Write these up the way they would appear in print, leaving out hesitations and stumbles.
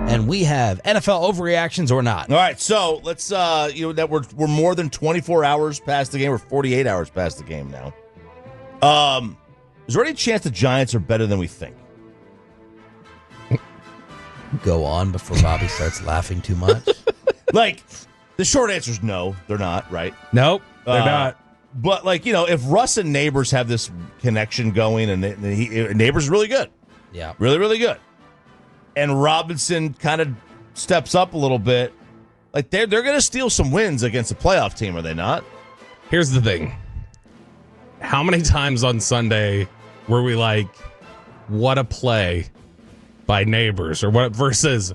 and we have NFL overreactions or not. All right, so let's that we're more than 24 hours past the game. We're 48 hours past the game now. Is there any chance the Giants are better than we think? Go on before Bobby starts laughing too much. Like, the short answer is no, they're not, right? Nope, they're not. But, like, if Russ and Neighbors have this connection going, and Neighbors is really good. Yeah. Really, really good. And Robinson kind of steps up a little bit. Like, they're going to steal some wins against a playoff team, are they not? Here's the thing. How many times on Sunday were we like, what a play by Neighbors, or what versus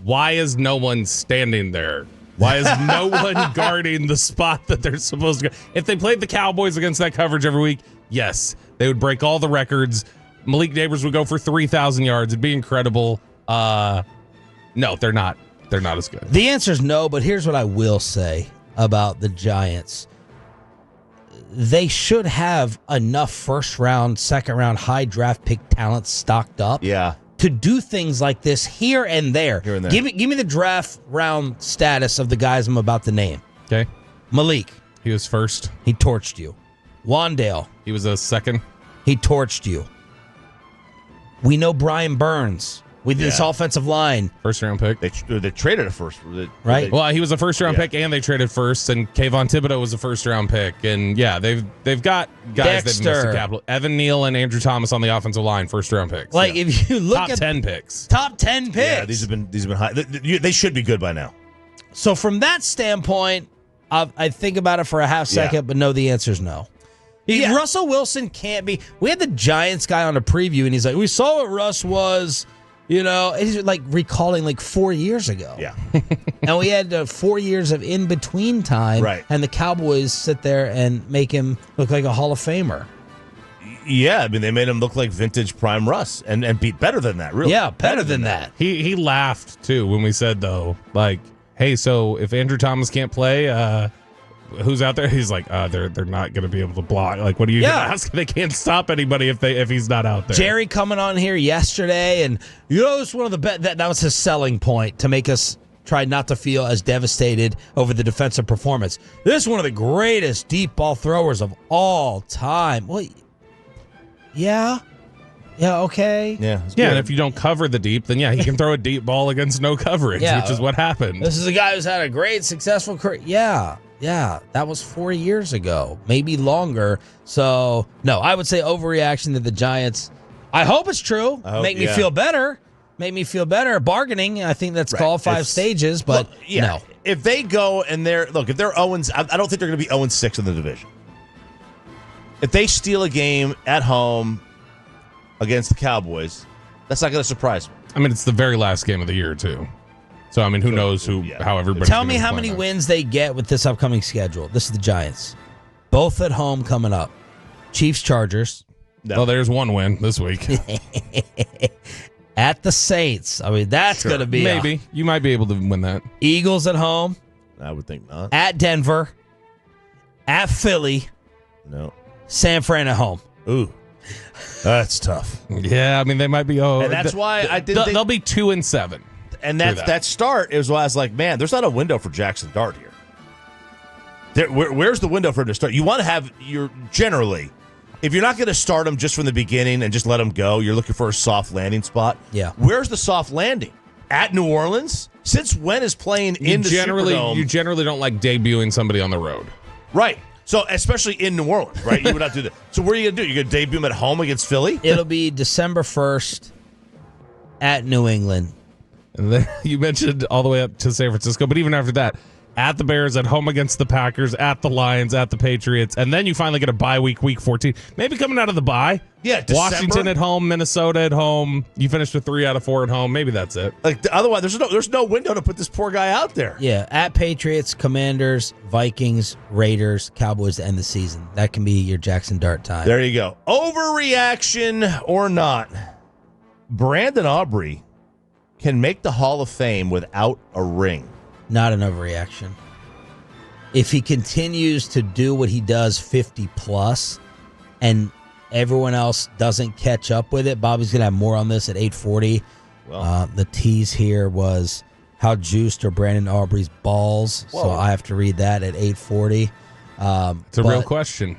why is no one standing there? Why is no one guarding the spot that they're supposed to go? If they played the Cowboys against that coverage every week, yes, they would break all the records. Malik Neighbors would go for 3,000 yards. It'd be incredible. No, they're not. They're not as good. The answer is no, but here's what I will say about the Giants. They should have enough first-round, second-round, high draft pick talent stocked up. Yeah. To do things like this here and there. Here and there. Give me the draft round status of the guys I'm about to name. Okay. Malik. He was first. He torched you. Wandale. He was a second. He torched you. We know Brian Burns with this offensive line. First round pick. They traded a first. Right. Well, he was a first round pick, and they traded first, and Kayvon Thibodeau was a first round pick. And yeah, they've got guys Dexter. they've missed the capital. Evan Neal and Andrew Thomas on the offensive line, first round picks. Like, if you look top at 10 picks. Top 10 picks. Yeah, these have been high. They should be good by now. So from that standpoint, I think about it for a half second, but no, the answer is no. Russell Wilson can't be. We had the Giants guy on a preview, and he's like, we saw what Russ was, and he's like recalling like 4 years ago. Yeah. And we had 4 years of in-between time, right? And the Cowboys sit there and make him look like a Hall of Famer. Yeah, I mean, they made him look like vintage prime Russ and beat better than that, really. Yeah, better than that. He laughed, too, when we said, though, like, hey, so if Andrew Thomas can't play, who's out there? He's like, they're not going to be able to block. Like, what are you going to ask? They can't stop anybody if he's not out there. Jerry coming on here yesterday, and it's one of the best. That was his selling point to make us try not to feel as devastated over the defensive performance. This is one of the greatest deep ball throwers of all time. Well, yeah, okay. Yeah, and if you don't cover the deep, then he can throw a deep ball against no coverage, which is what happened. This is a guy who's had a great, successful career. Yeah, that was 4 years ago, maybe longer. So, no, I would say overreaction to the Giants. I hope it's true. Make me feel better. Make me feel better. Bargaining, I think that's called 5 stages, but no. If they go and if they're 0, I don't think they're going to be 0-6 in the division. If they steal a game at home against the Cowboys, that's not going to surprise me. I mean, it's the very last game of the year, too. So, I mean, who knows how everybody. Tell me how many wins they get with this upcoming schedule. This is the Giants. Both at home coming up. Chiefs, Chargers. No. Well, there's one win this week. At the Saints. I mean, that's going to be maybe. You might be able to win that. Eagles at home. I would think not. At Denver. At Philly. No. San Fran at home. Ooh. That's tough. Yeah, I mean, they might be. And that's why I didn't think... They'll be 2-7. And that start is why I was like, man, there's not a window for Jackson Dart here. Where's the window for him to start? You want to have generally, if you're not going to start him just from the beginning and just let him go, you're looking for a soft landing spot. Yeah. Where's the soft landing? At New Orleans? Since when is playing in the Superdome? You generally don't like debuting somebody on the road. Right. So, especially in New Orleans, right? You would not do that. So, what are you going to do? You're going to debut him at home against Philly? It'll be December 1st at New England. And then you mentioned all the way up to San Francisco, but even after that, at the Bears, at home against the Packers, at the Lions, at the Patriots, and then you finally get a bye week 14. Maybe coming out of the bye. Yeah, December. Washington at home, Minnesota at home. You finished with 3 out of 4 at home. Maybe that's it. Like otherwise, there's no window to put this poor guy out there. Yeah, at Patriots, Commanders, Vikings, Raiders, Cowboys to end the season. That can be your Jackson Dart time. There you go. Overreaction or not, Brandon Aubrey can make the Hall of Fame without a ring. Not an overreaction. If he continues to do what he does 50+ and everyone else doesn't catch up with it, Bobby's going to have more on this at 8:40. Well, The tease here was how juiced are Brandon Aubrey's balls. Whoa. So I have to read that at 8:40. It's a real question.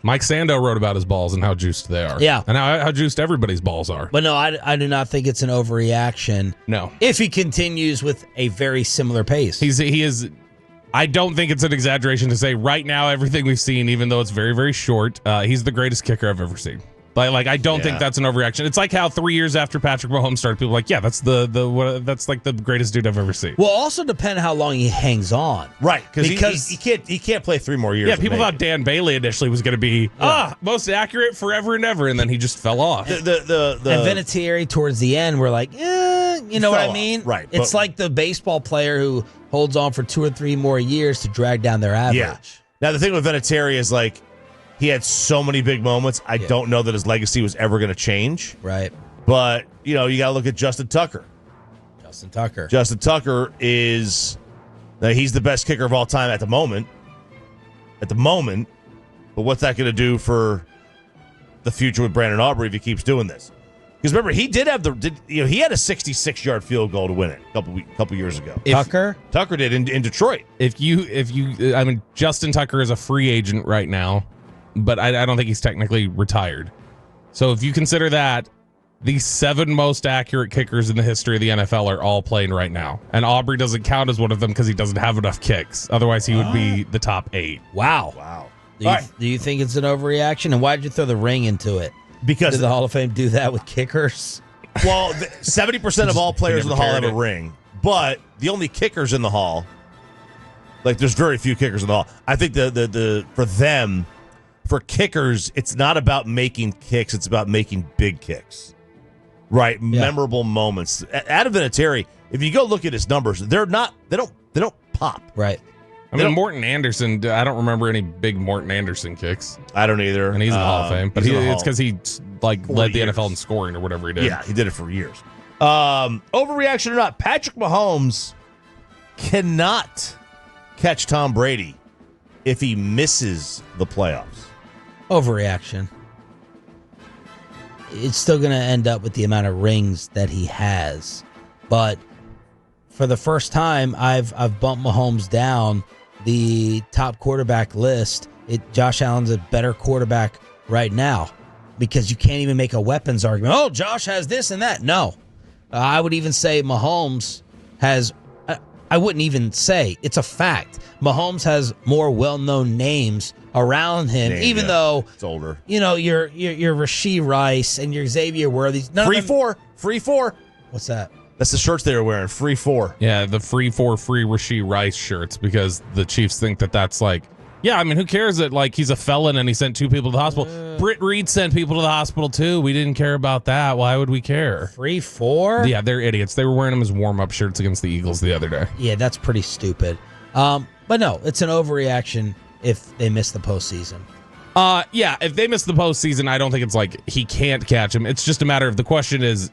Mike Sando wrote about his balls and how juiced they are. Yeah. And how juiced everybody's balls are. But no, I do not think it's an overreaction. No. If he continues with a very similar pace. He is. I don't think it's an exaggeration to say right now everything we've seen, even though it's very, very short, he's the greatest kicker I've ever seen. Like I don't think that's an overreaction. It's like how 3 years after Patrick Mahomes started, people were like, yeah, that's that's like the greatest dude I've ever seen. Will also depend how long he hangs on. right, because he can't play 3 more years. Yeah, people thought Dan Bailey initially was going to be most accurate forever and ever, and then he just fell off. And Vinatieri towards the end, we're like, you know what I mean? Right, It's like the baseball player who holds on for 2 or 3 more years to drag down their average. Yeah. Now the thing with Vinatieri is like he had so many big moments. I don't know that his legacy was ever going to change. Right. But you got to look at Justin Tucker. Justin Tucker is he's the best kicker of all time at the moment. But what's that going to do for the future with Brandon Aubrey if he keeps doing this? Because remember, he did have he had a 66-yard field goal to win it a couple years ago. Tucker did in Detroit. If you Justin Tucker is a free agent right now, but I don't think he's technically retired. So if you consider that, the 7 most accurate kickers in the history of the NFL are all playing right now. And Aubrey doesn't count as one of them because he doesn't have enough kicks. Otherwise, he would be the top 8. Wow. Do you think it's an overreaction? And why did you throw the ring into it? Because did the Hall of Fame do that with kickers? Well, 70% of all players in the Hall have a ring. But the only kickers in the Hall, like there's very few kickers in the Hall. I think for kickers, it's not about making kicks, it's about making big kicks. Right? Yeah. Memorable moments. Adam Vinatieri, if you go look at his numbers, they don't pop. Right. Morton Anderson, I don't remember any big Morton Anderson kicks. I don't either. And he's in the Hall of Fame. But it's because he led the NFL in scoring or whatever he did. Yeah, he did it for years. Overreaction or not, Patrick Mahomes cannot catch Tom Brady if he misses the playoffs. Overreaction. It's still going to end up with the amount of rings that he has. But for the first time, I've bumped Mahomes down the top quarterback list. Josh Allen's a better quarterback right now because you can't even make a weapons argument. Oh, Josh has this and that. No. I would even say Mahomes has, I wouldn't even say, it's a fact. Mahomes has more well-known names around him, even though it's older. You're Rashee Rice and you're Xavier Worthy. Free four. What's that? That's the shirts they were wearing. Free 4. Yeah, the free Rashee Rice shirts because the Chiefs think that's like, who cares that he's a felon and he sent 2 people to the hospital? Britt Reed sent people to the hospital too. We didn't care about that. Why would we care? Free 4? Yeah, they're idiots. They were wearing them as warm-up shirts against the Eagles the other day. Yeah, that's pretty stupid. But no, it's an overreaction if they miss the postseason. If they miss the postseason, I don't think it's like he can't catch him. It's just a matter of the question is,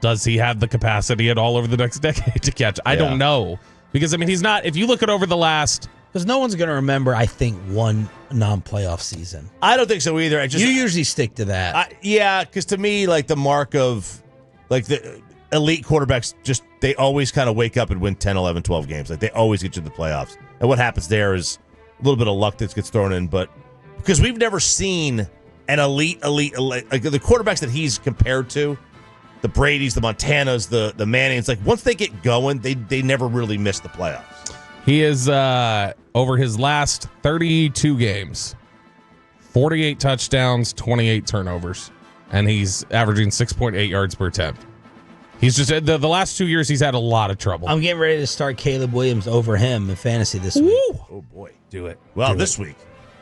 does he have the capacity at all over the next decade to catch? I don't know. Because, he's not, if you look at over the last... Because no one's going to remember, I think, one non-playoff season. I don't think so either. You usually stick to that. Because to me, the mark of, the elite quarterbacks, they always kind of wake up and win 10, 11, 12 games. They always get to the playoffs. And what happens there is a little bit of luck that gets thrown in. But because we've never seen an elite, the quarterbacks that he's compared to, the Bradys, the Montanas, the Mannings, once they get going, they never really miss the playoffs. He is, over his last 32 games, 48 touchdowns, 28 turnovers, and he's averaging 6.8 yards per attempt. He's just, the last 2 years, he's had a lot of trouble. I'm getting ready to start Caleb Williams over him in fantasy this week. Oh, boy. Do it. Well, this week.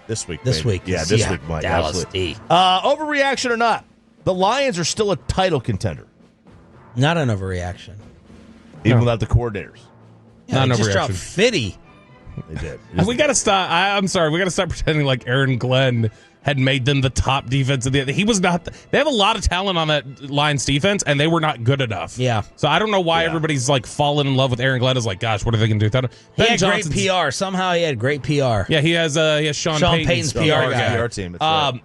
This week. Yeah, this week, Mike. Dallas D. Overreaction or not, the Lions are still a title contender. Not an overreaction. Even without the coordinators. Yeah, they just dropped 50. They did. We got to stop. I'm sorry. We got to stop pretending like Aaron Glenn had made them the top defense of the. He was not. They have a lot of talent on that Lions defense, and they were not good enough. Yeah. So I don't know why everybody's falling in love with Aaron Glenn. Is gosh, what are they going to do? He had great PR. Somehow he had great PR. Yeah, he has Sean Payton's PR guy. PR team. That's right.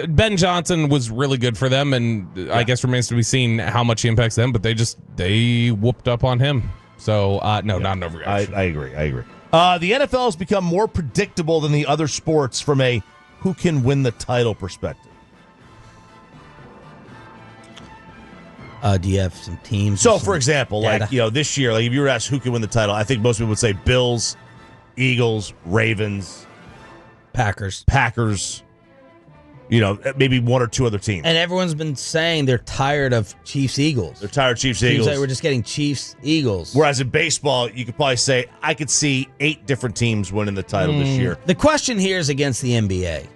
Ben Johnson was really good for them, and I guess remains to be seen how much he impacts them. But they whooped up on him. So no, not an overreaction. I agree. The NFL has become more predictable than the other sports from a who can win the title perspective. Do you have some teams? So, for example, data? this year, if you were asked who can win the title, I think most people would say Bills, Eagles, Ravens, Packers. Maybe one or two other teams. And everyone's been saying they're tired of Chiefs-Eagles. They're tired of Chiefs Seems Eagles. like we're just getting Chiefs-Eagles. Whereas in baseball, you could probably say I could see 8 different teams winning the title this year. The question here is against the NBA.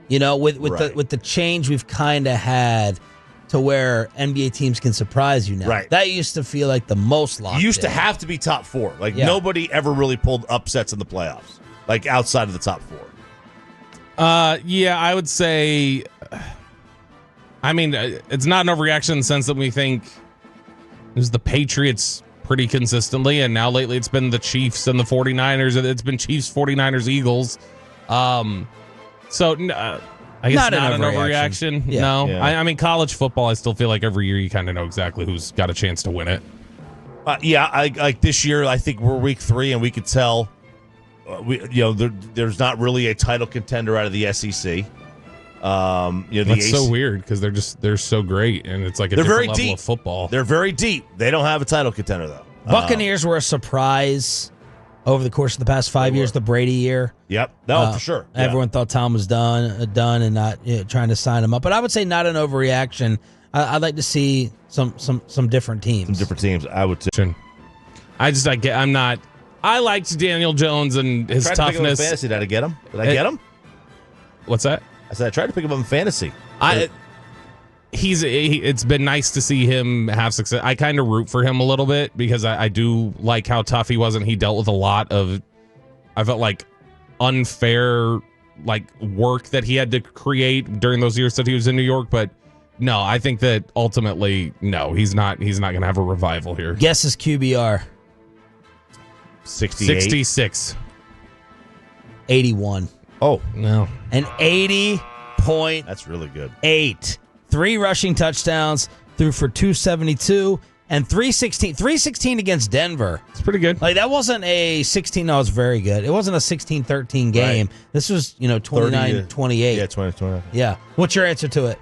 With the change we've kind of had to where NBA teams can surprise you now. Right. That used to feel like the most locked You used to in. have to be top 4. Nobody ever really pulled upsets in the playoffs, outside of the top 4. Yeah, I would say. I mean, it's not an overreaction in the sense that we think it was the Patriots pretty consistently, and now lately it's been the Chiefs and the 49ers. It's been Chiefs, 49ers, Eagles. So I guess not an overreaction. Yeah. No, Yeah. I mean, college football, I still feel like every year you kind of know exactly who's got a chance to win it. This year, I think we're week 3, and we could tell. There's not really a title contender out of the SEC. That's so weird because they're so great, and it's like a They're different very level deep. of football. They're very deep. They don't have a title contender though. Buccaneers were a surprise over the course of the past 5 years. The Brady year. Yep. No, for sure. Yeah. Everyone thought Tom was done, and not trying to sign him up. But I would say not an overreaction. I'd like to see some different teams. Some different teams. I would say. I'm not. I liked Daniel Jones and his I tried to pick him up in toughness. fantasy. Did I get him? Did I get him? What's that? I said I tried to pick him up in fantasy. It's been nice to see him have success. I kind of root for him a little bit because I do like how tough he was, and he dealt with a lot of, I felt like, unfair work that he had to create during those years that he was in New York. But no, I think that ultimately, no, he's not going to have a revival here. Guess his QBR. 68. 66. 81. Oh, No. An 80.8. that's really good. 3 rushing touchdowns, threw for 272 and 316 against Denver. It's pretty good. That wasn't a 16. No, it was very good. It wasn't a 16-13 game. Right. This was 29-28. Yeah, 20. Yeah. What's your answer to it?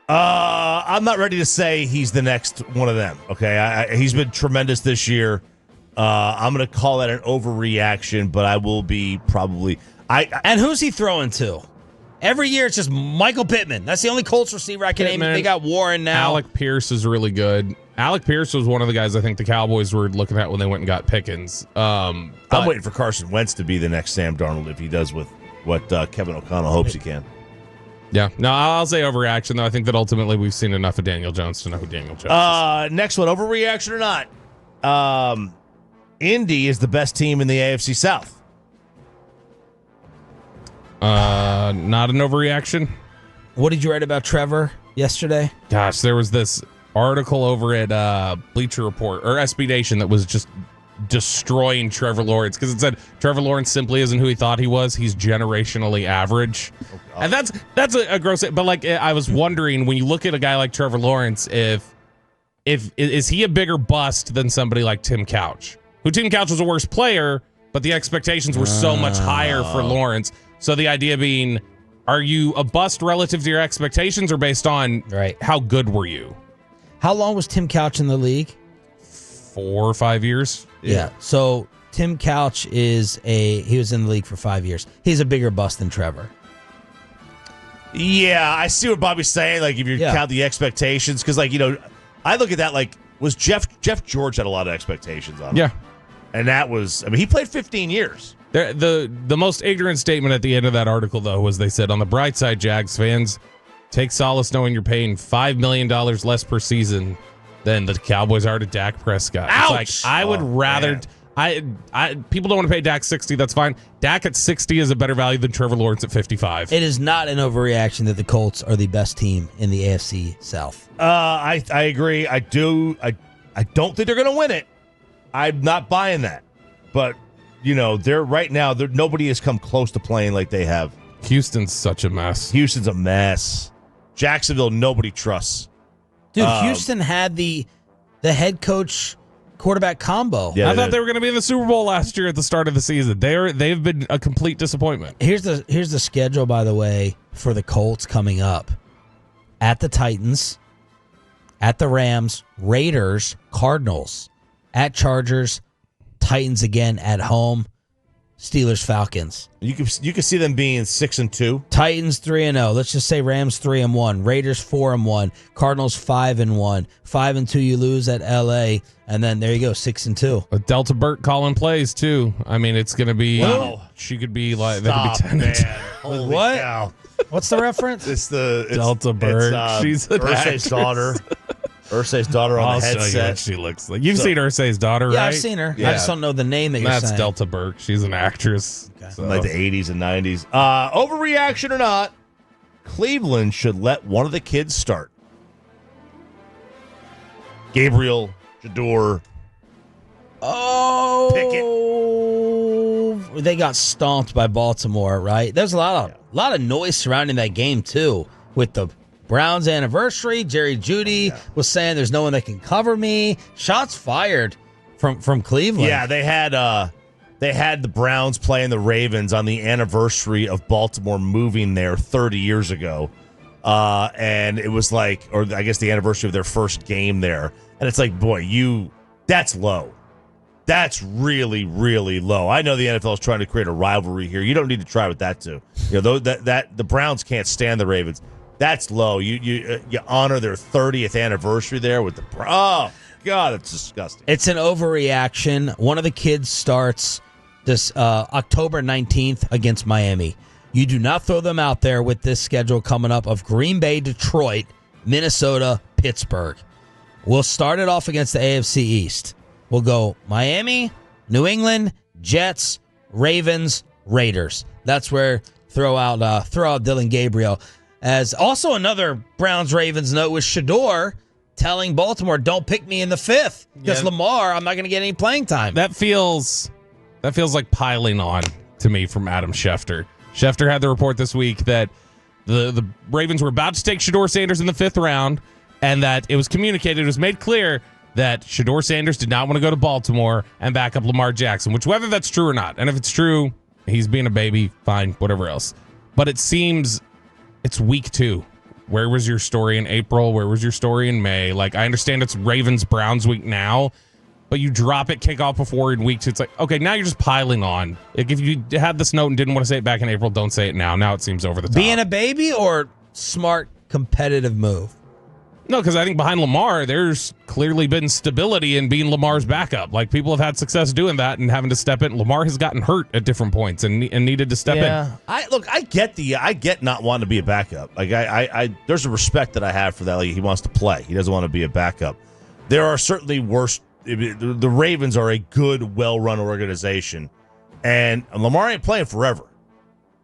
I'm not ready to say he's the next one of them. Okay, he's been tremendous this year. I'm going to call that an overreaction, but I will be probably. And who's he throwing to? Every year it's just Michael Pittman. That's the only Colts receiver I can name. They got Warren now. Alec Pierce is really good. Alec Pierce was one of the guys I think the Cowboys were looking at when they went and got Pickens. I'm waiting for Carson Wentz to be the next Sam Darnold if he does with what Kevin O'Connell hopes he can. Yeah. No, I'll say overreaction, though. I think that ultimately we've seen enough of Daniel Jones to know who Daniel Jones is. Next one, overreaction or not. Indy is the best team in the AFC South. Not an overreaction. What did you write about Trevor yesterday? Gosh, there was this article over at Bleacher Report or SB Nation that was just destroying Trevor Lawrence because it said Trevor Lawrence simply isn't who he thought he was. He's generationally average. And that's a gross, but I was wondering when you look at a guy like Trevor Lawrence, if is he a bigger bust than somebody like Tim Couch, who Tim Couch was a worse player, but the expectations were so much higher for Lawrence. So the idea being, are you a bust relative to your expectations or based on how good were you? How long was Tim Couch in the league? 4 or 5 years. Yeah. So Tim Couch he was in the league for 5 years. He's a bigger bust than Trevor. Yeah, I see what Bobby's saying. If you count the expectations, because I look at that was Jeff George had a lot of expectations on him. Yeah. And that was, he played 15 years. The most ignorant statement at the end of that article, though, was they said, on the bright side, Jags fans, take solace knowing you're paying $5 million less per season than the Cowboys are to Dak Prescott. Ouch! It's I would rather... people don't want to pay Dak 60. That's fine. Dak at 60 is a better value than Trevor Lawrence at 55. It is not an overreaction that the Colts are the best team in the AFC South. I agree. I don't think they're going to win it. I'm not buying that. But, they're right now, nobody has come close to playing like they have Houston's such a mess. Houston's a mess. Jacksonville, nobody trusts. Dude, Houston had the head coach quarterback combo. Yeah, I thought they were going to be in the Super Bowl last year at the start of the season. They've been a complete disappointment. Here's the schedule, by the way, for the Colts coming up. At the Titans, at the Rams, Raiders, Cardinals, at Chargers, Titans again at home, Steelers, Falcons. You can see them being 6-2. Titans 3-0. Let's just say Rams 3-1. Raiders 4-1. Cardinals 5-1. 5-2 you lose at LA, and then there you go, 6-2. But Delta Burke calling plays too. I mean, it's going to be. Wow. She could be like Stop, that. Could be 10. man. Holy What? cow. What's the reference? It's Delta Burke. She's an Ursay's actress. daughter. Ursay's daughter on I'll the show you what headset. she looks like. You've seen Ursay's daughter, right? Yeah, I've seen her. Yeah. I just don't know the name that you're That's saying. Delta Burke. She's an actress. Okay. So. Like the 80s and 90s. Overreaction or not, Cleveland should let one of the kids start. Gabriel, Shador. Oh, they got stomped by Baltimore, right? There's a lot of noise surrounding that game too. With the Browns' anniversary, Jerry Jeudy was saying there's no one that can cover me. Shots fired from Cleveland. Yeah, they had the Browns playing the Ravens on the anniversary of Baltimore moving there 30 years ago. And it was like, or I guess the anniversary of their first game there. And it's like, boy, that's low. That's really, really low. I know the NFL is trying to create a rivalry here. You don't need to try with that too. You know, that the Browns can't stand the Ravens. That's low. You honor their 30th anniversary there with the oh God, it's disgusting. It's an overreaction. One of the kids starts this October 19th against Miami. You do not throw them out there with this schedule coming up of Green Bay, Detroit, Minnesota, Pittsburgh. We'll start it off against the AFC East. We'll go Miami, New England, Jets, Ravens, Raiders. That's where throw out Dylan Gabriel. As also another Browns-Ravens note with Shador telling Baltimore, don't pick me in the fifth because Lamar, I'm not going to get any playing time. That feels like piling on to me from Adam Schefter. Schefter had the report this week that the Ravens were about to take Shador Sanders in the 5th round, and that it was communicated, it was made clear that Shador Sanders did not want to go to Baltimore and back up Lamar Jackson, which whether that's true or not, and if it's true, he's being a baby, fine, whatever else. But it seems it's week 2. Where was your story in April? Where was your story in May? Like, I understand it's Ravens-Browns week now, but you drop it kickoff before in week 2. It's like, okay, now you're just piling on. Like, if you had this note and didn't want to say it back in April, don't say it now. Now it seems over the top. Being a baby or smart competitive move? No, because I think behind Lamar, there's clearly been stability in being Lamar's backup. Like, people have had success doing that and having to step in. Lamar has gotten hurt at different points and needed to step in. I get not wanting to be a backup. Like I there's a respect that I have for that. Like, he wants to play. He doesn't want to be a backup. There are certainly worse. The Ravens are a good, well-run organization, and Lamar ain't playing forever.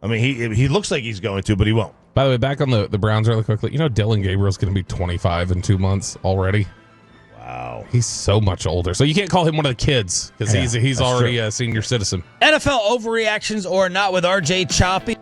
I mean, he looks like he's going to, but he won't. By the way, back on the Browns really quickly, you know Dylan Gabriel's going to be 25 in 2 months already. Wow. He's so much older. So you can't call him one of the kids because he's already a senior citizen. NFL overreactions or not with RJ Choppy.